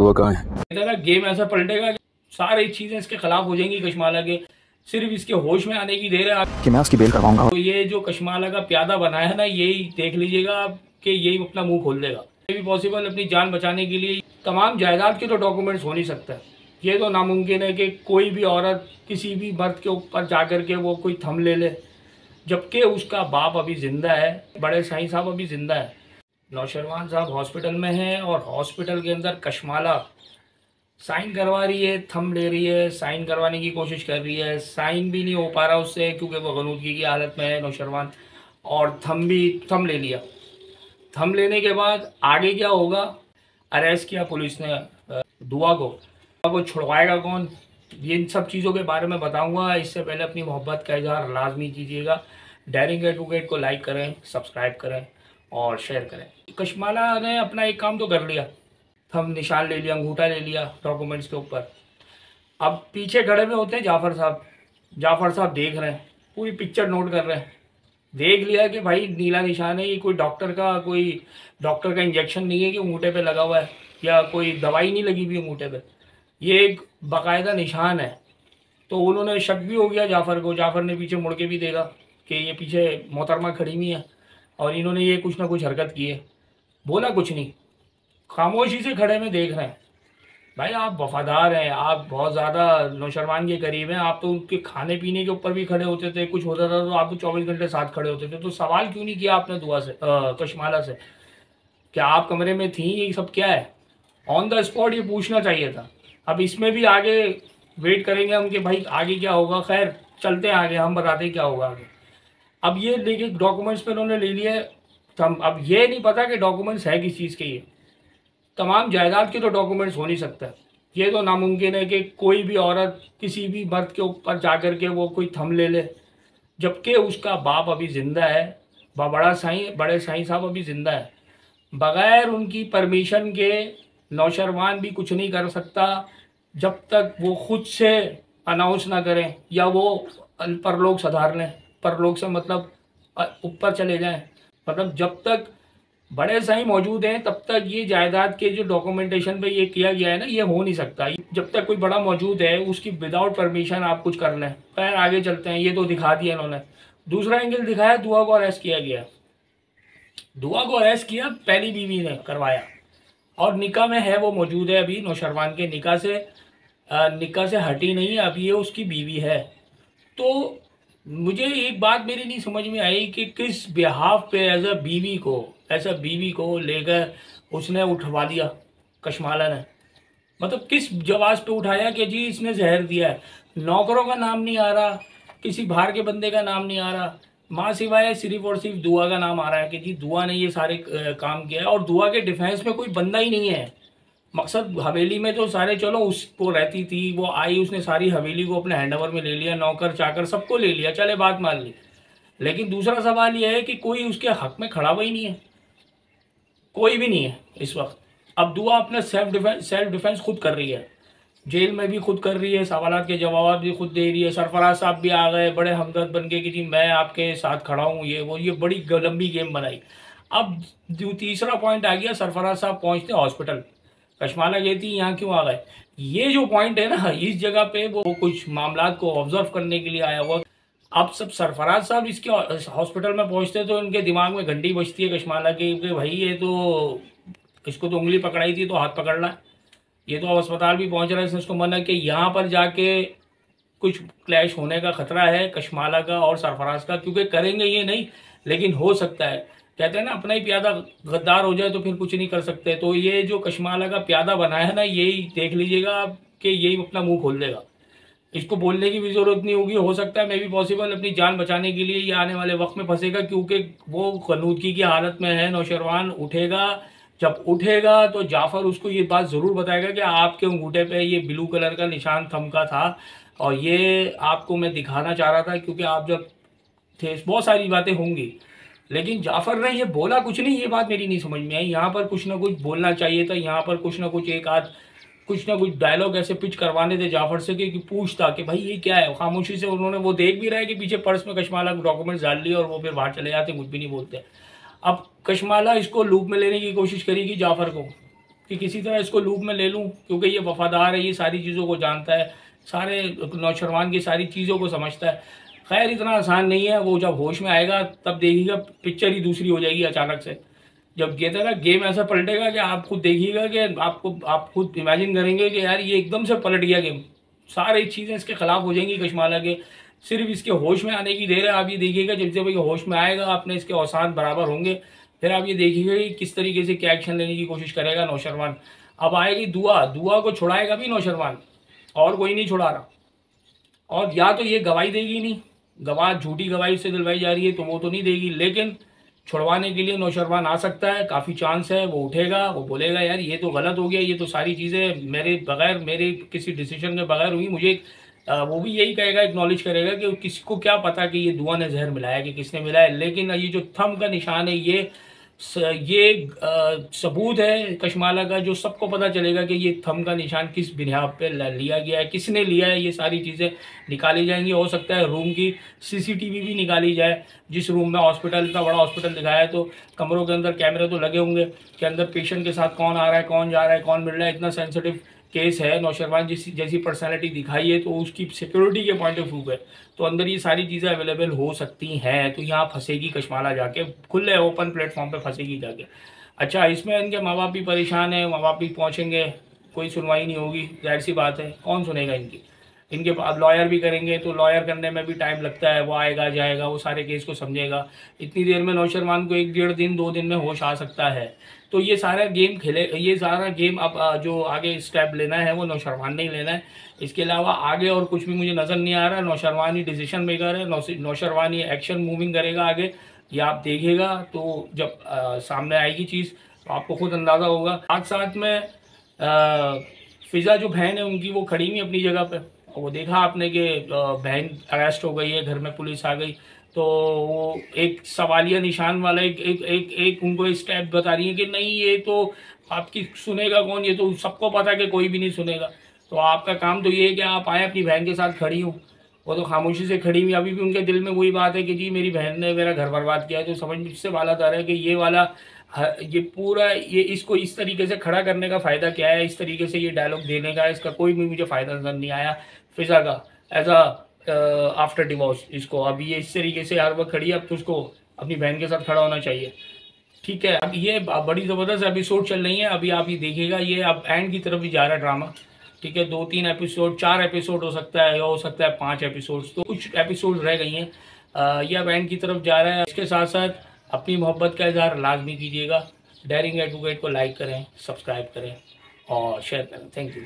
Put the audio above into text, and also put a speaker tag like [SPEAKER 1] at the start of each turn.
[SPEAKER 1] दुआ कहाँ है?
[SPEAKER 2] कहता ना गेम ऐसा पलटेगा कि सारी चीजें इसके खिलाफ हो जाएंगी कशमाला के, सिर्फ इसके होश में आने की देर है
[SPEAKER 1] कि मैं उसकी बेल करवाऊंगा।
[SPEAKER 2] तो ये जो कशमाला का प्यादा बना है ना, यही देख लीजिएगा आप कि यही अपना मुंह खोल देगा। ये भी पॉसिबल अपनी जान बचाने के लिए तमाम जायदाद के तो डॉक्यूमेंट्स हो नहीं सकता। ये तो नामुमकिन है कि कोई भी औरत किसी भी मर्द के ऊपर जाकर के वो कोई थम ले जबकि उसका बाप अभी ज़िंदा है, बड़े साईं साहब अभी ज़िंदा है। नौशरवान साहब हॉस्पिटल में हैं और हॉस्पिटल के अंदर कशमाला साइन करवा रही है, थम ले रही है, साइन करवाने की कोशिश कर रही है, साइन भी नहीं हो पा रहा उससे क्योंकि वो गनूदगी की हालत में है नौशरवान, और थम ले लिया। थम लेने के बाद आगे क्या होगा? अरेस्ट किया पुलिस ने दुआ को छुड़वाएगा कौन? इन सब चीज़ों के बारे में बताऊंगा। इससे पहले अपनी मोहब्बत का इजहार लाजमी कीजिएगा। डेयरिंग एडवोकेट को लाइक करें, सब्सक्राइब करें और शेयर करें। कशमाला ने अपना एक काम तो कर लिया, थम निशान ले लिया, अंगूठा ले लिया डॉक्यूमेंट्स के ऊपर। अब पीछे खड़े में होते हैं जाफ़र साहब देख रहे हैं, पूरी पिक्चर नोट कर रहे हैं। देख लिया कि भाई नीला निशान है, ये कोई डॉक्टर का इंजेक्शन नहीं है कि अंगूठे पे लगा हुआ है, या कोई दवाई नहीं लगी हुई अंगूठे पे, ये एक बाकायदा निशान है। तो उन्होंने शक भी हो गया जाफ़र को। जाफ़र ने पीछे मुड़ के भी देखा कि ये पीछे मोहतरमा खड़ी हुई है और इन्होंने ये कुछ ना कुछ हरकत की है। बोला कुछ नहीं, खामोशी से खड़े में देख रहे हैं। भाई आप वफादार हैं, आप बहुत ज़्यादा नौशरवान के करीब हैं, आप तो उनके खाने पीने के ऊपर भी खड़े होते थे, कुछ होता था तो आप तो 24 घंटे साथ खड़े होते थे। तो सवाल क्यों नहीं किया आपने दुआ से कशमाला से, क्या आप कमरे में थी, ये सब क्या है? ऑन द स्पॉट ये पूछना चाहिए था। अब इसमें भी आगे वेट करेंगे हम कि भाई आगे क्या होगा। खैर चलते हैं आगे, हम बताते हैं क्या होगा आगे। अब ये देखिए डॉक्यूमेंट्स पे उन्होंने ले लिए थम। अब ये नहीं पता कि डॉक्यूमेंट्स है किस चीज़ के। ये तमाम जायदाद के तो डॉक्यूमेंट्स हो नहीं सकता। ये तो नामुमकिन है कि कोई भी औरत किसी भी मर्द के ऊपर जाकर के वो कोई थम ले जबकि उसका बाप अभी ज़िंदा है, बड़े साईं साहब अभी ज़िंदा है। बग़ैर उनकी परमिशन के नौशरवान भी कुछ नहीं कर सकता जब तक वो खुद से अनाउंस ना करें या वो परलोक सधार लें। परलोक से मतलब ऊपर चले जाएं। मतलब जब तक बड़े साईं मौजूद हैं तब तक ये जायदाद के जो डॉक्यूमेंटेशन पे ये किया गया है ना, ये हो नहीं सकता। जब तक कोई बड़ा मौजूद है उसकी विदाउट परमिशन आप कुछ कर लें। खैर आगे चलते हैं। ये तो दिखा दिया इन्होंने। दूसरा एंगल दिखाया, दुआ को अरेस्ट किया गया। दुआ को अरेस्ट किया, पहली बीवी ने करवाया और निकाह में है, वो मौजूद है अभी नौशरवान के। निकाह से हटी नहीं है, अभी ये उसकी बीवी है। तो मुझे एक बात मेरी नहीं समझ में आई कि किस बिहाफ पे ऐसा बीवी को लेकर उसने उठवा दिया कशमाला ने। मतलब किस जवाब पे उठाया कि जी इसने जहर दिया है। नौकरों का नाम नहीं आ रहा, किसी बाहर के बंदे का नाम नहीं आ रहा, माँ सिवाय सिर्फ और सिर्फ दुआ का नाम आ रहा है कि जी दुआ ने ये सारे काम किया है। और दुआ के डिफेंस में कोई बंदा ही नहीं है। मकसद हवेली में तो सारे, चलो उसको रहती थी, वो आई, उसने सारी हवेली को अपने हैंड ओवर में ले लिया, नौकर चाकर सबको ले लिया, चले बात मान ली। लेकिन दूसरा सवाल यह है कि कोई उसके हक में खड़ा हुआ ही नहीं है, कोई भी नहीं है इस वक्त। अब दुआ अपना सेल्फ डिफेंस खुद कर रही है, जेल में भी खुद कर रही है, सवालात के जवाब भी खुद दे रही है। सरफराज साहब भी आ गए बड़े हमदर्द बन के कि जी मैं आपके साथ खड़ा हूँ, ये बड़ी लंबी गेम बनाई। अब जो तीसरा पॉइंट आ गया, सरफराज साहब पहुँचते हॉस्पिटल, कशमाला गई थी, यहाँ क्यों आ गए? ये जो पॉइंट है ना, इस जगह पे वो कुछ मामलात को ऑब्जर्व करने के लिए आया हुआ। अब सब सरफराज साहब इसके हॉस्पिटल में पहुंचते तो इनके दिमाग में घंटी बजती है कशमाला की कि भाई ये तो इसको तो उंगली पकड़ाई थी तो हाथ पकड़ना है, ये तो अस्पताल भी पहुंच रहा है, इसने उसको मना कि यहाँ पर जाके कुछ क्लैश होने का खतरा है कशमाला का और सरफराज का, क्योंकि करेंगे ये नहीं लेकिन हो सकता है। कहते हैं ना अपना ही प्यादा गद्दार हो जाए तो फिर कुछ नहीं कर सकते। तो ये जो कशमाला का प्यादा बना है ना, यही देख लीजिएगा कि यही अपना मुंह खोल देगा। इसको बोलने की भी ज़रूरत नहीं होगी। हो सकता है मे भी पॉसिबल अपनी जान बचाने के लिए ये आने वाले वक्त में फंसेगा, क्योंकि वो गनूदगी की हालत में है। नौशरवान उठेगा, जब उठेगा तो जाफ़र उसको ये बात ज़रूर बताएगा कि आपके अंगूठे पे ये ब्लू कलर का निशान थम का था और ये आपको मैं दिखाना चाह रहा था क्योंकि आप जब थे। बहुत सारी बातें होंगी लेकिन जाफ़र ने ये बोला कुछ नहीं। ये बात मेरी नहीं समझ में आई। यहाँ पर कुछ ना कुछ बोलना चाहिए था, यहाँ पर कुछ ना कुछ कुछ ना कुछ डायलॉग ऐसे पिच करवाने थे जाफ़र से कि पूछता कि भाई ये क्या है। खामोशी से उन्होंने, वो देख भी रहा है कि पीछे पर्स में कशमाला डॉक्यूमेंट्स डाल लिए और वो फिर बाहर चले जाते, कुछ भी नहीं बोलते। अब कशमाला इसको लूप में लेने की कोशिश करेगी जाफ़र को कि किसी तरह इसको लूप में ले लूँ, क्योंकि ये वफादार है, ये सारी चीज़ों को जानता है, सारे नौशरवान की सारी चीज़ों को समझता है। खैर इतना आसान नहीं है, वो जब होश में आएगा तब देखिएगा पिक्चर ही दूसरी हो जाएगी अचानक से। जब कहते हैं ना गेम ऐसा पलटेगा कि आप खुद देखिएगा कि आप खुद इमेजिन करेंगे कि यार ये एकदम से पलट गया गेम, सारी चीज़ें इसके खिलाफ हो जाएंगी कश्माला के। सिर्फ इसके होश में आने की देर है। आप ये देखिएगा जब जब ये होश में आएगा अपने इसके औसान बराबर होंगे, फिर आप ये देखिएगा कि किस तरीके से क्या एक्शन लेने की कोशिश करेगा नौशरवान। अब आएगी दुआ, दुआ को छुड़ाएगा भी नौशरवान, और कोई नहीं छुड़ा रहा। और या तो ये गवाही देगी नहीं, गवाह झूठी गवाही से दिलवाई जा रही है तो वो तो नहीं देगी, लेकिन छुड़वाने के लिए नौशरवान आ सकता है, काफ़ी चांस है। वो उठेगा, वो बोलेगा यार ये तो गलत हो गया, ये तो सारी चीज़ें मेरे बगैर, मेरे किसी डिसीजन के बगैर हुई, मुझे वो भी यही कहेगा, एक्नॉलेज करेगा कि किसी को क्या पता कि ये दुआ ने जहर मिलाया कि किसने मिलाया। लेकिन ये जो थंब का निशान है, ये सबूत है कश्माला का, जो सबको पता चलेगा कि ये थंब का निशान किस बिनियाद पे लिया गया है, किसने लिया है। ये सारी चीज़ें निकाली जाएंगी। हो सकता है रूम की सीसीटीवी भी निकाली जाए, जिस रूम में हॉस्पिटल, इतना बड़ा हॉस्पिटल दिखाया है तो कमरों के अंदर कैमरे तो लगे होंगे कि अंदर पेशेंट के साथ कौन आ रहा है, कौन जा रहा है, कौन मिल रहा है। इतना सेंसिटिव केस है, नौशरवान जैसी पर्सनैलिटी दिखाई है तो उसकी सिक्योरिटी के पॉइंट ऑफ व्यू है तो अंदर ये सारी चीज़ें अवेलेबल हो सकती हैं। तो यहाँ फंसेगी कश्माला जाके, खुले ओपन प्लेटफॉर्म पे फंसेगी जाके। अच्छा, इसमें इनके माँ बाप भी परेशान हैं, माँ बाप भी पहुँचेंगे, कोई सुनवाई नहीं होगी, जाहिर सी बात है, कौन सुनेगा इनकी। इनके पास लॉयर भी करेंगे तो लॉयर करने में भी टाइम लगता है, वो आएगा जाएगा, वो सारे केस को समझेगा। इतनी देर में नौशरवान को 1-1.5 दिन 2 दिन में होश आ सकता है। तो ये सारा गेम खेले, ये सारा गेम अब जो आगे स्टेप लेना है वो नौशरवान ने ही लेना है। इसके अलावा आगे और कुछ भी मुझे नज़र नहीं आ रहा। नौशरवान ही डिसीजन मेकर है, नौशरवान ही एक्शन मूविंग करेगा आगे। ये आप देखिएगा तो जब सामने आएगी चीज़ तो आपको खुद अंदाज़ा होगा। साथ साथ में फिज़ा जो बहन है उनकी, वो खड़ी हुई अपनी जगह पे, वो देखा आपने कि बहन अरेस्ट हो गई है, घर में पुलिस आ गई, तो वो एक सवालिया निशान वाला एक उनको स्टेप बता रही है कि नहीं ये तो आपकी सुनेगा कौन, ये तो सबको पता है कि कोई भी नहीं सुनेगा। तो आपका काम तो ये है कि आप आए, अपनी बहन के साथ खड़ी हो। वो तो खामोशी से खड़ी हुई, अभी भी उनके दिल में वही बात है कि जी मेरी बहन ने मेरा घर बर्बाद किया है। तो समझ से वाला आ रहा है कि ये वाला ये पूरा ये इसको इस तरीके से खड़ा करने का फ़ायदा क्या है, इस तरीके से ये डायलॉग देने का इसका कोई भी मुझे फ़ायदा नज़र नहीं आया फिज़ा का एज आफ्टर डिवोर्स। इसको अब ये इस तरीके से हर वक्त खड़ी है, अब तो उसको अपनी बहन के साथ खड़ा होना चाहिए। ठीक है, अब ये बड़ी ज़बरदस्त एपिसोड चल रही है, अभी आप ये देखिएगा, ये अब एंड की तरफ भी जा रहा है ड्रामा। ठीक है, 2-3 एपिसोड, 4 एपिसोड हो सकता है, या हो सकता है 5 एपिसोड, तो कुछ एपिसोड रह गई हैं। ये अब एंड की तरफ जा रहा है। इसके साथ साथ अपनी मोहब्बत का इजहार लाजमी कीजिएगा। डेयरिंग एडवोकेट को लाइक करें, सब्सक्राइब करें और शेयर करें। Thank you.